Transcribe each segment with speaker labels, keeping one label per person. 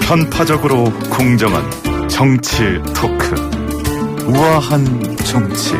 Speaker 1: 편파적으로 공정한 정치 토크. 우아한 정치.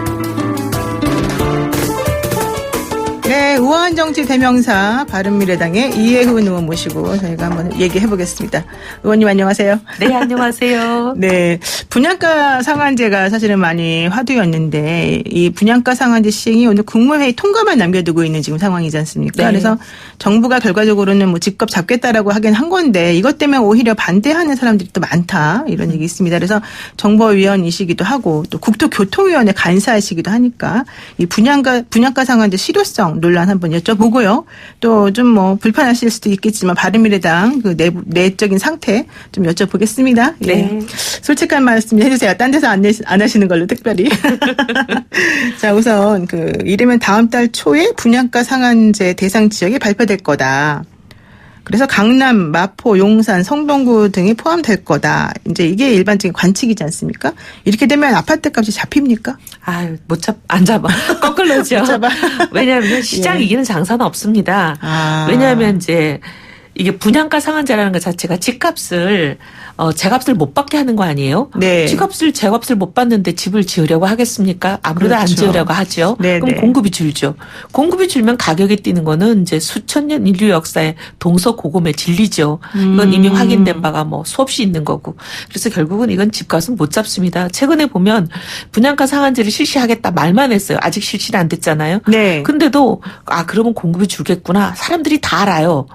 Speaker 2: 네, 우아한 정치 대명사 바른미래당의 이해훈 의원 모시고 저희가 한번 얘기해 보겠습니다. 의원님 안녕하세요.
Speaker 3: 네, 안녕하세요.
Speaker 2: 네, 분양가 상한제가 사실은 많이 화두였는데 이 분양가 상한제 시행이 오늘 국무회의 통과만 남겨두고 있는 지금 상황이지 않습니까?
Speaker 3: 네.
Speaker 2: 그래서 정부가 결과적으로는 뭐 집값 잡겠다라고 하긴 한 건데 이것 때문에 오히려 반대하는 사람들이 또 많다 이런 얘기 있습니다. 그래서 정보위원이시기도 하고 또 국토교통위원회 간사이시기도 하니까 이 분양가 상한제 실효성 논란 한번 여쭤보고요. 또 좀 뭐 불편하실 수도 있겠지만 바른미래당 그 내적인 상태 좀 여쭤보겠습니다. 예.
Speaker 3: 네.
Speaker 2: 솔직한 말씀 해주세요. 딴 데서 안 하시는 걸로 특별히. 자, 우선 이르면 다음 달 초에 분양가 상한제 대상 지역이 발표될 거다. 그래서 강남, 마포, 용산, 성동구 등이 포함될 거다. 이제 이게 일반적인 관측이지 않습니까? 이렇게 되면 아파트 값이 잡힙니까?
Speaker 3: 아유, 안 잡아. 거꾸로죠.
Speaker 2: 못 잡아.
Speaker 3: 왜냐하면 시장 이기는 장사는 없습니다. 왜냐하면 이제 이게 분양가 상한제라는 것 자체가 집값을 제값을 못 받게 하는 거 아니에요?
Speaker 2: 네.
Speaker 3: 제값을 못 받는데 집을 지으려고 하겠습니까? 아무래도
Speaker 2: 그렇죠.
Speaker 3: 안 지으려고 하죠.
Speaker 2: 네,
Speaker 3: 그럼
Speaker 2: 네.
Speaker 3: 공급이 줄죠. 공급이 줄면 가격이 뛰는 거는 이제 수천 년 인류 역사의 동서고금의 진리죠. 이건 이미 확인된 바가 뭐 수없이 있는 거고. 그래서 결국은 이건 집값은 못 잡습니다. 최근에 보면 분양가 상한제를 실시하겠다 말만 했어요. 아직 실시는 안 됐잖아요.
Speaker 2: 네.
Speaker 3: 근데도 그러면 공급이 줄겠구나. 사람들이 다 알아요.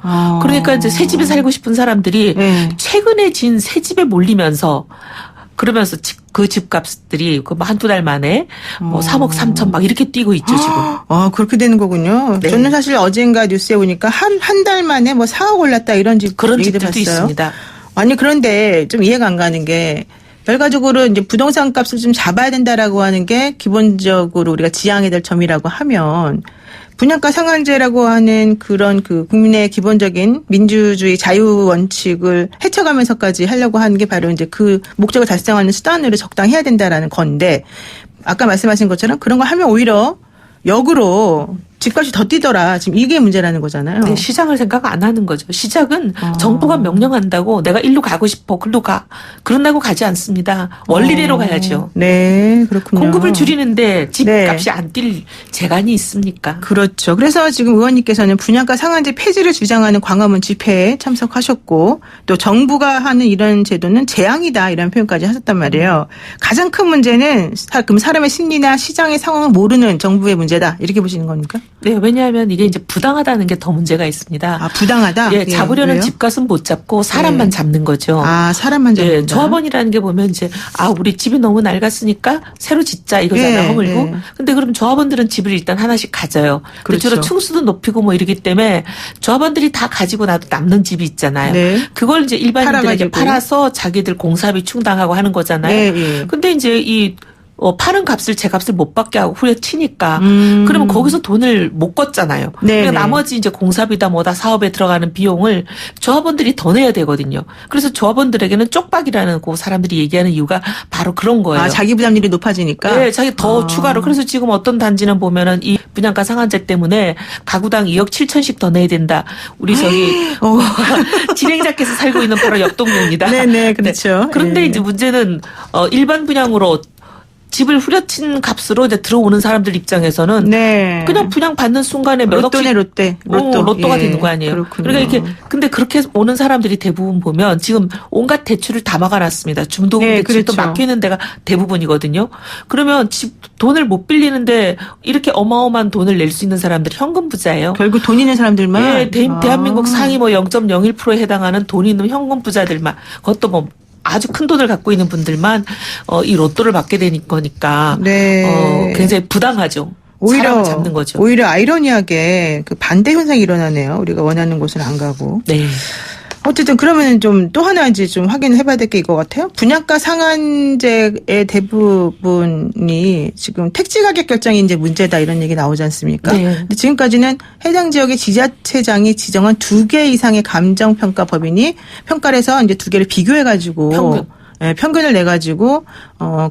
Speaker 3: 그러니까 이제 새 집에 살고 싶은 사람들이
Speaker 2: 네.
Speaker 3: 최근에 진 새 집에 몰리면서 그러면서 그 집값들이 한두 달 만에 3억 3천 막 이렇게 뛰고 있죠, 지금.
Speaker 2: 그렇게 되는 거군요.
Speaker 3: 네.
Speaker 2: 저는 사실 어젠가 뉴스에 보니까 한 달 만에 4억 올랐다 이런
Speaker 3: 그런
Speaker 2: 얘기도
Speaker 3: 집들도
Speaker 2: 봤어요.
Speaker 3: 있습니다.
Speaker 2: 아니, 그런데 좀 이해가 안 가는 게 결과적으로 이제 부동산 값을 좀 잡아야 된다라고 하는 게 기본적으로 우리가 지향해야 될 점이라고 하면 분양가 상한제라고 하는 그런 국민의 기본적인 민주주의 자유 원칙을 헤쳐가면서까지 하려고 하는 게 바로 이제 그 목적을 달성하는 수단으로 적당해야 된다라는 건데 아까 말씀하신 것처럼 그런 거 하면 오히려 역으로 집값이 더 뛰더라. 지금 이게 문제라는 거잖아요.
Speaker 3: 네, 시장을 생각 안 하는 거죠. 시작은 정부가 명령한다고 내가 일로 가고 싶어. 글로 가. 그런다고 가지 않습니다. 원리대로 가야죠.
Speaker 2: 네, 그렇군요.
Speaker 3: 공급을 줄이는데 집값이
Speaker 2: 네.
Speaker 3: 안 뛸 재간이 있습니까?
Speaker 2: 그렇죠. 그래서 지금 의원님께서는 분양가 상한제 폐지를 주장하는 광화문 집회에 참석하셨고 또 정부가 하는 이런 제도는 재앙이다 이런 표현까지 하셨단 말이에요. 가장 큰 문제는 그럼 사람의 심리나 시장의 상황을 모르는 정부의 문제다 이렇게 보시는 겁니까?
Speaker 3: 네, 왜냐하면 이게 이제 부당하다는 게 더 문제가 있습니다.
Speaker 2: 부당하다?
Speaker 3: 예, 잡으려는
Speaker 2: 왜요?
Speaker 3: 집값은 못 잡고 사람만 잡는 거죠.
Speaker 2: 사람만 잡는다.
Speaker 3: 예, 조합원이라는 게 보면 이제 우리 집이 너무 낡았으니까 새로 짓자 이거잖아요.
Speaker 2: 네,
Speaker 3: 허물고.
Speaker 2: 네.
Speaker 3: 근데 그럼 조합원들은 집을 일단 하나씩 가져요.
Speaker 2: 그렇죠.
Speaker 3: 주로 층수도 높이고 뭐 이러기 때문에 조합원들이 다 가지고 나도 남는 집이 있잖아요.
Speaker 2: 네.
Speaker 3: 그걸 이제 일반인들에게
Speaker 2: 팔아가지고.
Speaker 3: 팔아서 자기들 공사비 충당하고 하는 거잖아요.
Speaker 2: 네, 네.
Speaker 3: 근데 이제 파는 값을 제값을 못 받게 하고 후려치니까 그러면 거기서 돈을 못 걷잖아요.
Speaker 2: 네,
Speaker 3: 그러니까
Speaker 2: 네.
Speaker 3: 나머지 이제 공사비다 뭐다 사업에 들어가는 비용을 조합원들이 더 내야 되거든요. 그래서 조합원들에게는 쪽박이라는 그 사람들이 얘기하는 이유가 바로 그런 거예요.
Speaker 2: 자기 부담률이 높아지니까?
Speaker 3: 네, 자기 더 추가로. 그래서 지금 어떤 단지는 보면은 이 분양가 상한제 때문에 가구당 2억 7천씩 더 내야 된다. 우리 진행자께서 살고 있는 바로 옆 동네입니다.
Speaker 2: 네네, 그렇죠.
Speaker 3: 네. 그런데
Speaker 2: 예.
Speaker 3: 이제 문제는 일반 분양으로 집을 후려친 값으로 이제 들어오는 사람들 입장에서는
Speaker 2: 네.
Speaker 3: 그냥 분양 받는 순간에 몇 억씩 로또가 되는 거 아니에요.
Speaker 2: 그렇군요.
Speaker 3: 그러니까 이렇게 근데 그렇게 오는 사람들이 대부분 보면 지금 온갖 대출을 다 막아놨습니다. 중도금
Speaker 2: 네,
Speaker 3: 대출도
Speaker 2: 그렇죠.
Speaker 3: 막혀 있는 데가 대부분이거든요. 그러면 돈을 못 빌리는데 이렇게 어마어마한 돈을 낼 수 있는 사람들이 현금 부자예요.
Speaker 2: 결국 돈 있는 사람들만?
Speaker 3: 네, 대한민국 상위 0.01%에 해당하는 돈 있는 현금 부자들만 그것도 아주 큰 돈을 갖고 있는 분들만 이 로또를 받게 되는 거니까
Speaker 2: 네.
Speaker 3: 굉장히 부당하죠. 사람을 잡는 거죠.
Speaker 2: 오히려 아이러니하게 반대 현상이 일어나네요. 우리가 원하는 곳은 안 가고.
Speaker 3: 네.
Speaker 2: 어쨌든 그러면 좀 또 하나 이제 좀 확인해 봐야 될 게 이거 같아요. 분양가 상한제의 대부분이 지금 택지 가격 결정이 이제 문제다 이런 얘기 나오지 않습니까?
Speaker 3: 네.
Speaker 2: 근데 지금까지는 해당 지역의 지자체장이 지정한 2개 이상의 감정평가 법인이 평가를 해서 이제 2개를 비교해 가지고 평균을 내 가지고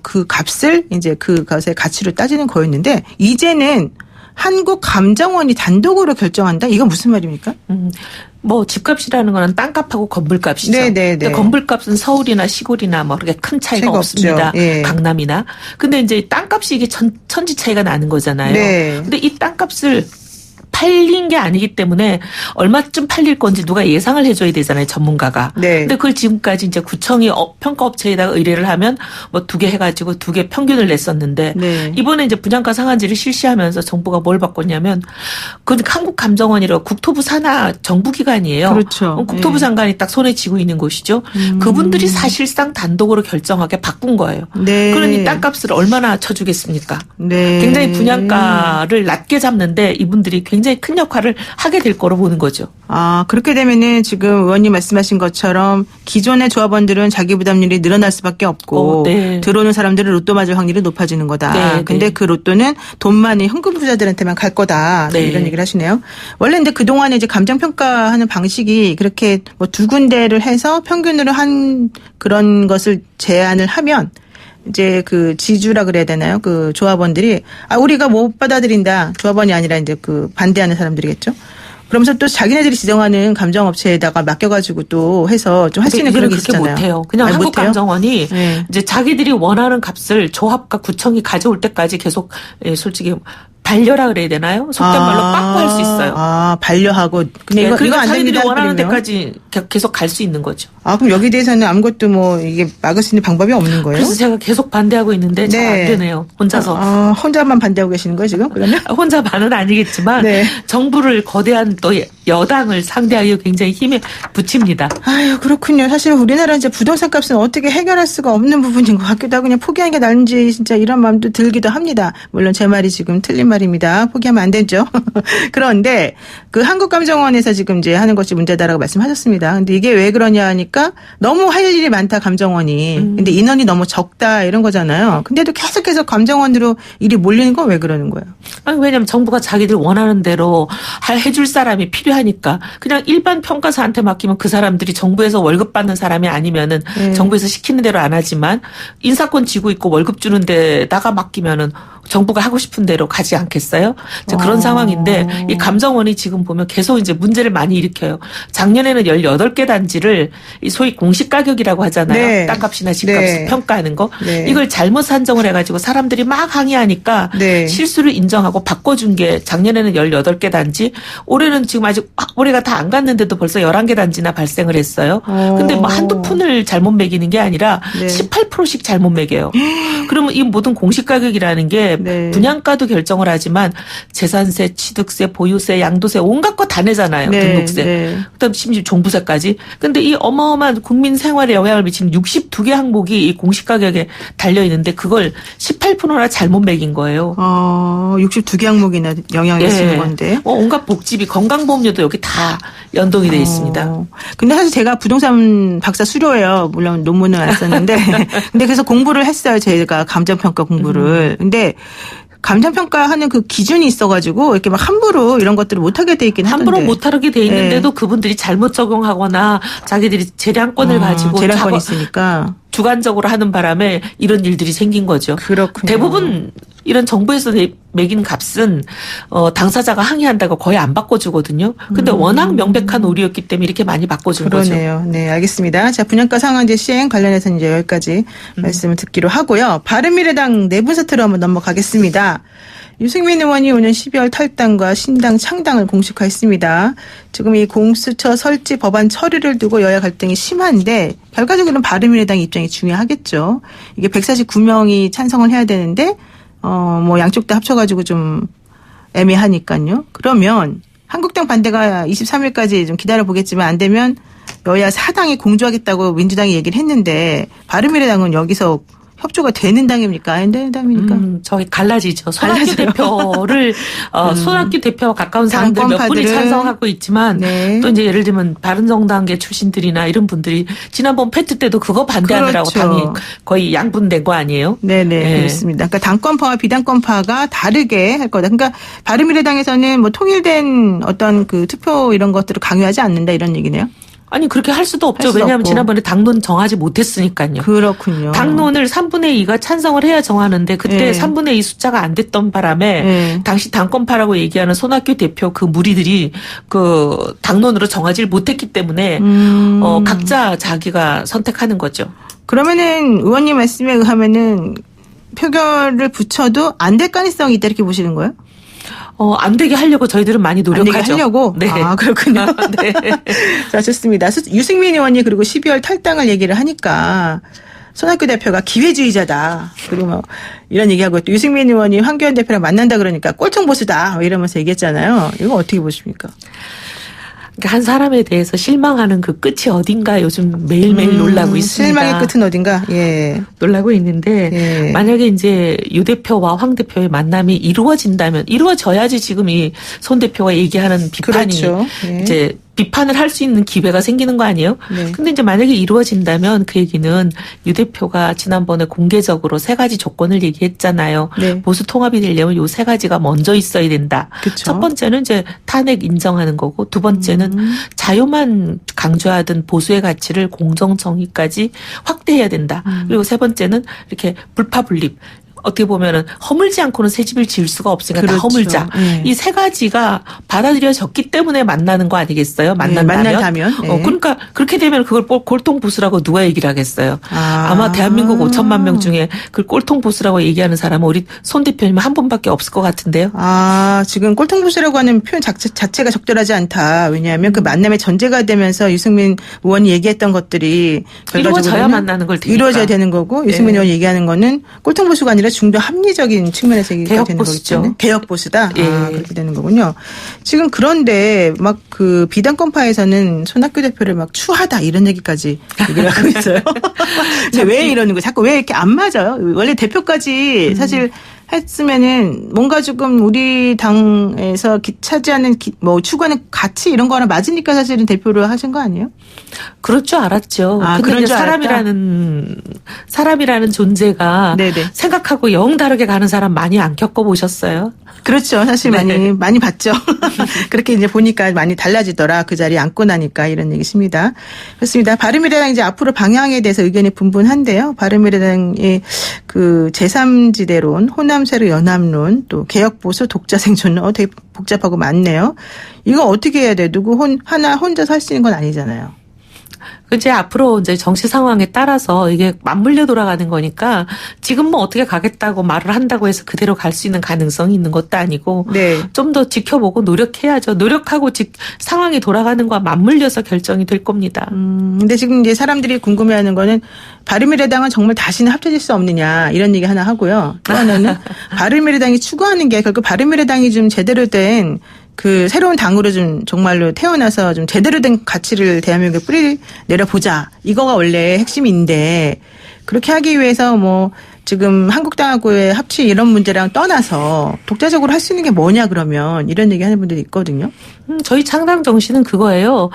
Speaker 2: 그 값을 이제 그것의 가치로 따지는 거였는데 이제는 한국감정원이 단독으로 결정한다? 이건 무슨 말입니까?
Speaker 3: 뭐 집값이라는 거는 땅값하고 건물값이죠.
Speaker 2: 네네네.
Speaker 3: 근데 건물값은 서울이나 시골이나 뭐 그렇게 큰 차이가 없습니다.
Speaker 2: 예.
Speaker 3: 강남이나. 근데 이제 땅값이 이게 천지 차이가 나는 거잖아요.
Speaker 2: 네.
Speaker 3: 근데 이 땅값을 팔린 게 아니기 때문에 얼마쯤 팔릴 건지 누가 예상을 해줘야 되잖아요, 전문가가.
Speaker 2: 네.
Speaker 3: 근데 그걸 지금까지 이제 구청이 평가업체에다가 의뢰를 하면 뭐 2개 해가지고 2개 평균을 냈었는데
Speaker 2: 네.
Speaker 3: 이번에 이제 분양가 상한제를 실시하면서 정부가 뭘 바꿨냐면 그 한국감정원이라고 국토부 산하 정부기관이에요.
Speaker 2: 그렇죠.
Speaker 3: 국토부
Speaker 2: 네.
Speaker 3: 장관이 딱 손에 쥐고 있는 곳이죠. 그분들이 사실상 단독으로 결정하게 바꾼 거예요.
Speaker 2: 네.
Speaker 3: 그러니 땅값을 얼마나 쳐주겠습니까?
Speaker 2: 네.
Speaker 3: 굉장히 분양가를 낮게 잡는데 이분들이 굉장히 큰 역할을 하게 될 거로 보는 거죠.
Speaker 2: 아, 그렇게 되면은 지금 의원님 말씀하신 것처럼 기존의 조합원들은 자기 부담률이 늘어날 수밖에 없고
Speaker 3: 네.
Speaker 2: 들어오는 사람들은 로또 맞을 확률이 높아지는 거다.
Speaker 3: 네,
Speaker 2: 근데
Speaker 3: 네.
Speaker 2: 그 로또는 돈 많은 현금 부자들한테만 갈 거다.
Speaker 3: 네.
Speaker 2: 이런 얘기를 하시네요. 원래 근데 그동안에 이제 감정평가하는 방식이 그렇게 뭐 2군데를 해서 평균으로 한 그런 것을 제안을 하면 이제 그 지주라 그래야 되나요? 그 조합원들이 우리가 못 받아들인다. 조합원이 아니라 이제 그 반대하는 사람들이겠죠. 그러면서 또 자기네들이 지정하는 감정업체에다가 맡겨가지고 또 해서 좀 할 수 있는 그런 게
Speaker 3: 그렇게
Speaker 2: 있잖아요.
Speaker 3: 못해요. 그냥
Speaker 2: 아니,
Speaker 3: 한국감정원이
Speaker 2: 네.
Speaker 3: 이제 자기들이 원하는 값을 조합과 구청이 가져올 때까지 계속 솔직히 반려라 그래야 되나요? 속된 말로 빠꾸할 수 있어요.
Speaker 2: 아, 반려하고. 근데 이거
Speaker 3: 그러니까
Speaker 2: 안
Speaker 3: 자기들이
Speaker 2: 됩니다.
Speaker 3: 원하는
Speaker 2: 그러면.
Speaker 3: 데까지 계속 갈 수 있는 거죠.
Speaker 2: 그럼 여기 대해서는 아무것도 뭐 이게 막을 수 있는 방법이 없는 거예요?
Speaker 3: 그래서 제가 계속 반대하고 있는데 잘 안
Speaker 2: 네.
Speaker 3: 되네요. 혼자서.
Speaker 2: 혼자만 반대하고 계시는 거예요, 지금? 그러면?
Speaker 3: 혼자 반은 아니겠지만
Speaker 2: 네.
Speaker 3: 정부를 거대한 또 여당을 상대하여 굉장히 힘에 붙입니다.
Speaker 2: 아유, 그렇군요. 사실 우리나라 이제 부동산 값은 어떻게 해결할 수가 없는 부분인 것 같기도 하고 그냥 포기하는 게 나은지 진짜 이런 마음도 들기도 합니다. 물론 제 말이 지금 틀린 말입니다. 포기하면 안 되죠. 그런데 그 한국감정원에서 지금 이제 하는 것이 문제다라고 말씀하셨습니다. 근데 이게 왜 그러냐 하니까 너무 할 일이 많다, 감정원이. 근데 인원이 너무 적다 이런 거잖아요. 근데도 계속해서 감정원으로 일이 몰리는 건 왜 그러는 거예요?
Speaker 3: 왜냐하면 정부가 자기들 원하는 대로 해줄 사람이 필요하니까 그냥 일반 평가사한테 맡기면 그 사람들이 정부에서 월급 받는 사람이 아니면은 정부에서 시키는 대로 안 하지만 인사권 쥐고 있고 월급 주는 데다가 맡기면은 정부가 하고 싶은 대로 가지 않겠어요? 이제 그런 상황인데 이 감정원이 지금 보면 계속 이제 문제를 많이 일으켜요. 작년에는 18개 단지를 이 소위 공시가격이라고 하잖아요.
Speaker 2: 네.
Speaker 3: 땅값이나 집값을
Speaker 2: 네.
Speaker 3: 평가하는 거.
Speaker 2: 네.
Speaker 3: 이걸 잘못 산정을 해가지고 사람들이 막 항의하니까
Speaker 2: 네.
Speaker 3: 실수를 인정하고 바꿔준 게 작년에는 18개 단지, 올해는 지금 아직 올해가 다 안 갔는데도 벌써 11개 단지나 발생을 했어요. 근데 뭐 한두 푼을 잘못 매기는 게 아니라
Speaker 2: 네.
Speaker 3: 18%씩 잘못 매겨요. 그러면 이 모든 공시가격이라는 게
Speaker 2: 네.
Speaker 3: 분양가도 결정을 하지만 재산세, 취득세, 보유세, 양도세 온갖 거 다 내잖아요.
Speaker 2: 네.
Speaker 3: 등록세.
Speaker 2: 네.
Speaker 3: 그다음 심지어 종부세까지. 근데 이 어마어마한 국민 생활에 영향을 미치는 62개 항목이 이 공시가격에 달려 있는데 그걸 18%나 잘못 매긴 거예요.
Speaker 2: 62개 항목이나 영향을 미치는 건데.
Speaker 3: 온갖 복지비, 건강보험료도 여기 다 연동이 되어 있습니다.
Speaker 2: 근데 사실 제가 부동산 박사 수료예요. 물론 논문은 안 썼는데. 근데 그래서 공부를 했어요. 제가 감정평가 공부를. 근데 감정평가하는 그 기준이 있어가지고 이렇게 막 함부로 이런 것들을 못하게 돼 있긴 하던데.
Speaker 3: 함부로 못하게 돼 있는데도 그분들이 잘못 적용하거나 자기들이 재량권을 가지고
Speaker 2: 재량권이 있으니까.
Speaker 3: 주관적으로 하는 바람에 이런 일들이 생긴 거죠.
Speaker 2: 그렇군요.
Speaker 3: 대부분 이런 정부에서 매긴 값은 당사자가 항의한다고 거의 안 바꿔주거든요. 근데 워낙 명백한 오류였기 때문에 이렇게 많이 바꿔준 거죠.
Speaker 2: 그러네요. 네, 알겠습니다. 자, 분양가 상한제 시행 관련해서 이제 여기까지 말씀을 듣기로 하고요. 바른미래당 내분 사태로 한번 넘어가겠습니다. 유승민 의원이 오는 12월 탈당과 신당 창당을 공식화했습니다. 지금 이 공수처 설치 법안 처리를 두고 여야 갈등이 심한데 결과적으로는 바른미래당 입장이 중요하겠죠. 이게 149명이 찬성을 해야 되는데 뭐 양쪽 다 합쳐가지고 좀 애매하니까요. 그러면 한국당 반대가 23일까지 좀 기다려보겠지만 안 되면 여야 4당이 공조하겠다고 민주당이 얘기를 했는데 바른미래당은 여기서 협조가 되는 당입니까? 안 되는 당입니까?
Speaker 3: 저희 갈라지죠. 손학규 대표를 손학규 대표와 가까운 사람들 몇 분이 찬성하고 있지만
Speaker 2: 네.
Speaker 3: 또 이제 예를 들면 바른정당계 출신들이나 이런 분들이 지난번 패트 때도 그거 반대하느라고
Speaker 2: 그렇죠.
Speaker 3: 당이 거의 양분된 거 아니에요?
Speaker 2: 네네
Speaker 3: 네.
Speaker 2: 그렇습니다. 그러니까 당권파와 비당권파가 다르게 할 거다. 그러니까 바른미래당에서는 뭐 통일된 어떤 그 투표 이런 것들을 강요하지 않는다 이런 얘기네요.
Speaker 3: 아니 그렇게 할 수도 없죠.
Speaker 2: 할 수도
Speaker 3: 왜냐하면
Speaker 2: 없고.
Speaker 3: 지난번에 당론 정하지 못했으니까요.
Speaker 2: 그렇군요.
Speaker 3: 당론을 3분의 2가 찬성을 해야 정하는데 그때
Speaker 2: 네.
Speaker 3: 3분의 2 숫자가 안 됐던 바람에
Speaker 2: 네.
Speaker 3: 당시 당권파라고 얘기하는 손학규 대표 그 무리들이 그 당론으로 정하지 못했기 때문에 각자 자기가 선택하는 거죠.
Speaker 2: 그러면은 의원님 말씀에 의하면은 표결을 붙여도 안 될 가능성이 있다 이렇게 보시는 거예요?
Speaker 3: 안 되게 하려고 저희들은 많이
Speaker 2: 안 되게
Speaker 3: 노력하죠.
Speaker 2: 하려고?
Speaker 3: 네.
Speaker 2: 아, 그렇군요.
Speaker 3: 네.
Speaker 2: 자, 좋습니다. 유승민 의원이 그리고 12월 탈당을 얘기를 하니까 손학규 대표가 기회주의자다. 그리고 뭐 이런 얘기하고 또 유승민 의원이 황교안 대표랑 만난다 그러니까 꼴통보수다. 뭐 이러면서 얘기했잖아요. 이거 어떻게 보십니까?
Speaker 3: 그러니까 한 사람에 대해서 실망하는 그 끝이 어딘가 요즘 매일매일 놀라고 있습니다.
Speaker 2: 실망의 끝은 어딘가? 예.
Speaker 3: 놀라고 있는데
Speaker 2: 예.
Speaker 3: 만약에 이제 유 대표와 황 대표의 만남이 이루어진다면 이루어져야지 지금 이 손 대표가 얘기하는 비판이
Speaker 2: 그렇죠. 예.
Speaker 3: 이제 비판을 할 수 있는 기회가 생기는 거 아니에요?
Speaker 2: 네.
Speaker 3: 근데 이제 만약에 이루어진다면 그 얘기는 유 대표가 지난번에 공개적으로 3가지 조건을 얘기했잖아요.
Speaker 2: 네.
Speaker 3: 보수 통합이 되려면 요 3가지가 먼저 있어야 된다.
Speaker 2: 그쵸.
Speaker 3: 첫 번째는 이제 탄핵 인정하는 거고 두 번째는 자유만 강조하던 보수의 가치를 공정 정의까지 확대해야 된다. 그리고 세 번째는 이렇게 불파불립. 어떻게 보면은 허물지 않고는 새 집을 지을 수가 없으니까
Speaker 2: 그렇죠.
Speaker 3: 다 허물자.
Speaker 2: 네.
Speaker 3: 이 3가지가 받아들여졌기 때문에 만나는 거 아니겠어요? 만난다면.
Speaker 2: 만난다면. 네.
Speaker 3: 그러니까 그렇게 되면 그걸 꼴통보수라고 누가 얘기를 하겠어요? 아마 대한민국 5천만 명 중에 그 꼴통보수라고 얘기하는 사람은 우리 손 대표님 한 분밖에 없을 것 같은데요.
Speaker 2: 아, 지금 꼴통보수라고 하는 표현 자체가 적절하지 않다. 왜냐하면 그 만남의 전제가 되면서 유승민 의원이 얘기했던 것들이
Speaker 3: 이루어져야 만나는 걸 테니까.
Speaker 2: 이루어져야 되는 거고 유승민 의원이 얘기하는 거는 꼴통보수가 아니라 중도 합리적인 측면에서 얘기가 되는 거기 때문에 개혁보수다.
Speaker 3: 예.
Speaker 2: 아, 그렇게 되는 거군요. 지금 그런데 막 그 비당권파에서는 손학규 대표를 막 추하다 이런 얘기까지 얘기를 하고 있어요. 근데 왜 이러는 거예요? 자꾸 왜 이렇게 안 맞아요? 원래 대표까지 사실 했으면은 뭔가 조금 우리 당에서 차지하는 뭐 추구하는 가치 이런 거랑 맞으니까 사실은 대표를 하신 거 아니에요?
Speaker 3: 그럴 줄 알았죠.
Speaker 2: 아,
Speaker 3: 근데
Speaker 2: 그런
Speaker 3: 이제
Speaker 2: 줄
Speaker 3: 사람이라는 존재가
Speaker 2: 네네.
Speaker 3: 생각하고 영 다르게 가는 사람 많이 안 겪어보셨어요?
Speaker 2: 그렇죠. 사실
Speaker 3: 네.
Speaker 2: 많이 봤죠. 그렇게 이제 보니까 많이 달라지더라. 그 자리에 앉고 나니까 이런 얘기십니다. 그렇습니다. 바른미래당 이제 앞으로 방향에 대해서 의견이 분분한데요. 바른미래당의 그 제3지대론, 호남세로 연합론, 또 개혁보수, 독자생존론 되게 복잡하고 많네요. 이거 어떻게 해야 돼? 누구 하나 혼자서 할 수 있는 건 아니잖아요.
Speaker 3: 이제 앞으로 이제 정치 상황에 따라서 이게 맞물려 돌아가는 거니까 지금 뭐 어떻게 가겠다고 말을 한다고 해서 그대로 갈 수 있는 가능성이 있는 것도 아니고
Speaker 2: 네.
Speaker 3: 좀 더 지켜보고 노력해야죠. 노력하고 상황이 돌아가는 거와 맞물려서 결정이 될 겁니다.
Speaker 2: 근데 지금 이제 사람들이 궁금해하는 거는 바른미래당은 정말 다시는 합쳐질 수 없느냐 이런 얘기 하나 하고요. 또 하나는 바른미래당이 추구하는 게 결국 바른미래당이 좀 제대로 된 그 새로운 당으로 좀 정말로 태어나서 좀 제대로 된 가치를 대한민국에 뿌리 내려보자. 이거가 원래 핵심인데 그렇게 하기 위해서 뭐 지금 한국당하고의 합치 이런 문제랑 떠나서 독자적으로 할 수 있는 게 뭐냐 그러면 이런 얘기 하는 분들이 있거든요.
Speaker 3: 저희 창당 정신은 그거예요.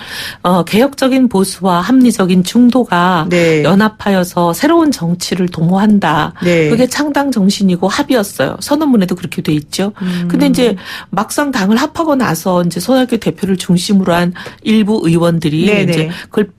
Speaker 3: 개혁적인 보수와 합리적인 중도가
Speaker 2: 네.
Speaker 3: 연합하여서 새로운 정치를 도모한다.
Speaker 2: 네.
Speaker 3: 그게 창당 정신이고 합의였어요. 선언문에도 그렇게 돼 있죠. 근데 이제 막상 당을 합하고 나서 이제 손학규 대표를 중심으로 한 일부 의원들이
Speaker 2: 네네.
Speaker 3: 이제 그걸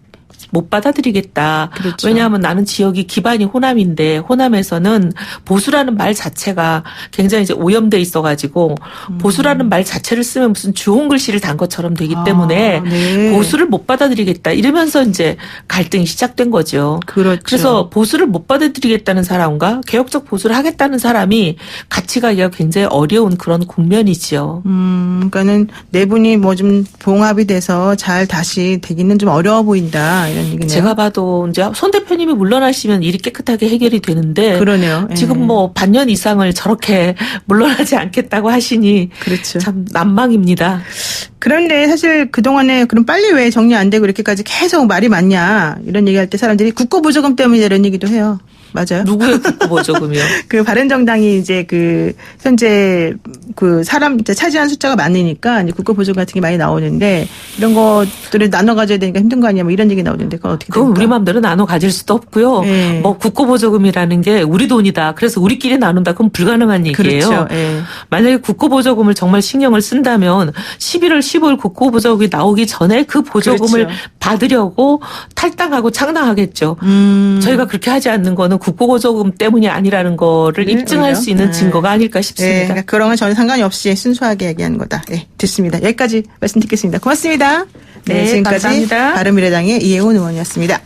Speaker 3: 못 받아들이겠다.
Speaker 2: 그렇죠.
Speaker 3: 왜냐하면 나는 지역이 기반이 호남인데 호남에서는 보수라는 말 자체가 굉장히 이제 오염돼 있어가지고 보수라는 말 자체를 쓰면 무슨 주홍 글씨를 단 것처럼 되기 때문에
Speaker 2: 네.
Speaker 3: 보수를 못 받아들이겠다. 이러면서 이제 갈등이 시작된 거죠.
Speaker 2: 그렇죠.
Speaker 3: 그래서 보수를 못 받아들이겠다는 사람과 개혁적 보수를 하겠다는 사람이 같이 가기가 굉장히 어려운 그런 국면이지요.
Speaker 2: 그러니까는 네 분이 뭐 좀 봉합이 돼서 잘 다시 되기는 좀 어려워 보인다 이런 얘기네요.
Speaker 3: 제가 봐도 이제 손 대표님이 물러나시면 일이 깨끗하게 해결이 되는데
Speaker 2: 그러네요. 예.
Speaker 3: 지금 뭐 반년 이상을 저렇게 물러나지 않겠다고 하시니
Speaker 2: 그렇죠.
Speaker 3: 참 난망입니다.
Speaker 2: 그런데 사실 그동안에 그럼 빨리 왜 정리 안 되고 이렇게까지 계속 말이 많냐 이런 얘기할 때 사람들이 국고보조금 때문에 이런 얘기도 해요. 맞아요?
Speaker 3: 누구의 국고보조금이요?
Speaker 2: 그 바른정당이 이제 그 현재 그 사람 이제 차지한 숫자가 많으니까 이제 국고보조금 같은 게 많이 나오는데 이런 것들을 나눠 가져야 되니까 힘든 거 아니야? 뭐 이런 얘기 나오는데 그건 어떻게
Speaker 3: 그건
Speaker 2: 됩니까?
Speaker 3: 우리 마음대로 나눠 가질 수도 없고요.
Speaker 2: 네.
Speaker 3: 뭐 국고보조금이라는 게 우리 돈이다. 그래서 우리끼리 나눈다. 그건 불가능한 얘기예요.
Speaker 2: 그렇죠. 예.
Speaker 3: 만약에 국고보조금을 정말 신경을 쓴다면 11월 15일 국고보조금이 나오기 전에 그 보조금을
Speaker 2: 그렇죠.
Speaker 3: 받으려고 탈당하고 창당하겠죠. 저희가 그렇게 하지 않는 거는 국고보조금 때문이 아니라는 거를
Speaker 2: 네,
Speaker 3: 입증할
Speaker 2: 오히려.
Speaker 3: 수 있는
Speaker 2: 네.
Speaker 3: 증거가 아닐까
Speaker 2: 예,
Speaker 3: 싶습니다.
Speaker 2: 그러니까 그런 건 전혀 상관이 없이 순수하게 얘기하는 거다. 예, 됐습니다. 여기까지 말씀 듣겠습니다. 고맙습니다.
Speaker 3: 네,
Speaker 2: 지금까지
Speaker 3: 감사합니다.
Speaker 2: 바른미래당의 이혜원 의원이었습니다.